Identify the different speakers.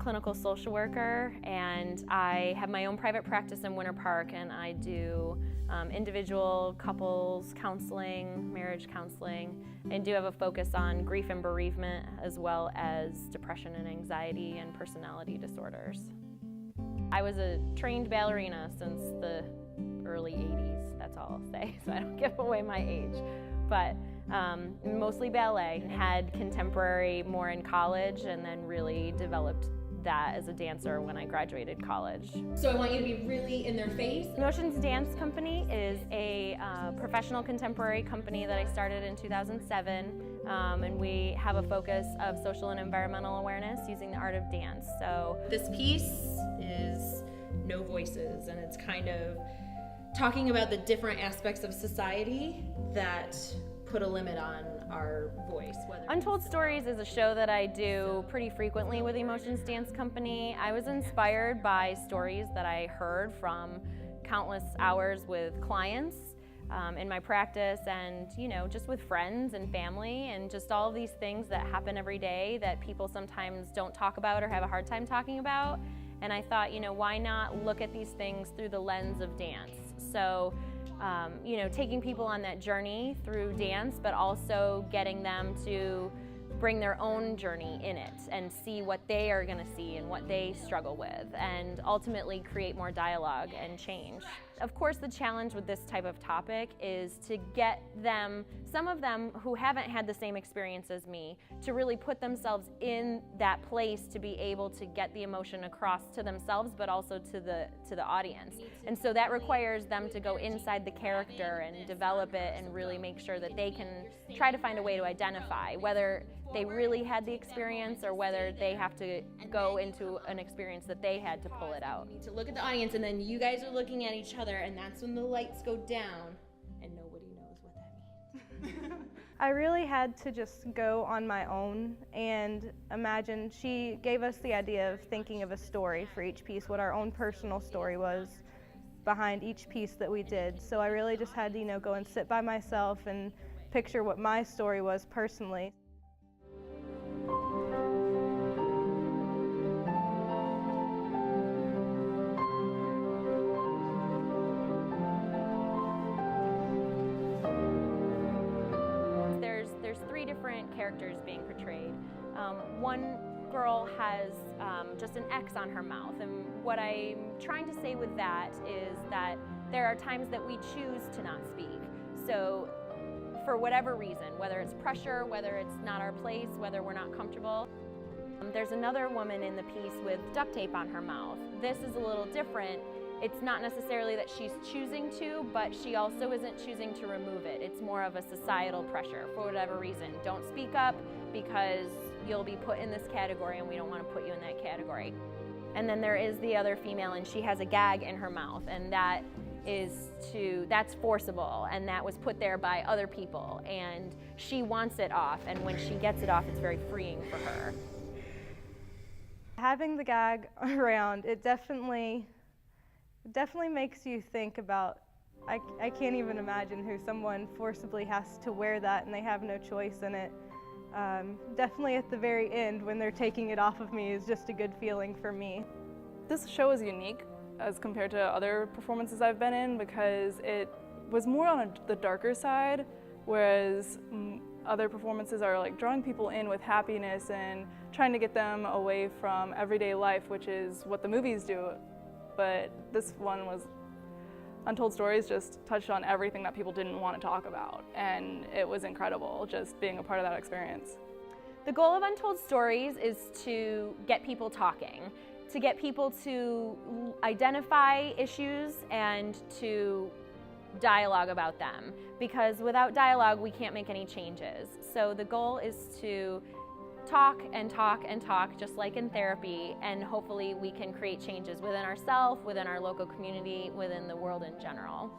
Speaker 1: clinical social worker, and I have my own private practice in Winter Park, and I do individual, couples counseling, marriage counseling, and do have a focus on grief and bereavement, as well as depression and anxiety and personality disorders. I was a trained ballerina since the early 80s, that's all I'll say, so I don't give away my age. But mostly ballet, had contemporary more in college, and then really developed that as a dancer when I graduated college.
Speaker 2: So I want you to be really in their face.
Speaker 1: Emotions Dance Company is a professional contemporary company that I started in 2007, and we have a focus of social and environmental awareness using the art of dance. So
Speaker 2: this piece is No Voices, and it's kind of talking about the different aspects of society that put a limit on our voice.
Speaker 1: Untold Stories is a show that I do pretty frequently with Emotions Dance Company. I was inspired by stories that I heard from countless hours with clients in my practice, and just with friends and family, and just all of these things that happen every day that people sometimes don't talk about or have a hard time talking about. And I thought, why not look at these things through the lens of dance? So, taking people on that journey through dance, but also getting them to bring their own journey in it and see what they are going to see and what they struggle with, and ultimately create more dialogue and change. Of course, the challenge with this type of topic is to get them, some of them who haven't had the same experience as me, to really put themselves in that place to be able to get the emotion across to themselves, but also to the audience. And so that requires them to go inside the character and develop it and really make sure that they can try to find a way to identify whether they really had the experience or whether they have to go into an experience that they had to pull it out.
Speaker 2: To look at the audience, and then you guys are looking at each other, and that's when the lights go down, and nobody knows what that means.
Speaker 3: I really had to just go on my own and imagine. She gave us the idea of thinking of a story for each piece, what our own personal story was behind each piece that we did. So I really just had to, go and sit by myself and picture what my story was personally.
Speaker 1: There's three different characters being portrayed. One girl has just an X on her mouth, and what I'm trying to say with that is that there are times that we choose to not speak. So for whatever reason, whether it's pressure, whether it's not our place, whether we're not comfortable. There's another woman in the piece with duct tape on her mouth. This is a little different. It's not necessarily that she's choosing to, but she also isn't choosing to remove it. It's more of a societal pressure for whatever reason. Don't speak up because you'll be put in this category, and we don't want to put you in that category. And then there is the other female, and she has a gag in her mouth, and that's forcible, and that was put there by other people, and she wants it off, and when she gets it off, it's very freeing for her.
Speaker 3: Having the gag around, it definitely makes you think about, I can't even imagine who someone forcibly has to wear that and they have no choice in it. Definitely at the very end when they're taking it off of me is just a good feeling for me.
Speaker 4: This show is unique as compared to other performances I've been in because it was more on the darker side, whereas other performances are like drawing people in with happiness and trying to get them away from everyday life, which is what the movies do. But this one was, Untold Stories just touched on everything that people didn't want to talk about, and it was incredible just being a part of that experience.
Speaker 1: The goal of Untold Stories is to get people talking, to get people to identify issues and to dialogue about them, because without dialogue we can't make any changes. So the goal is to talk and talk and talk, just like in therapy, and hopefully we can create changes within ourselves, within our local community, within the world in general.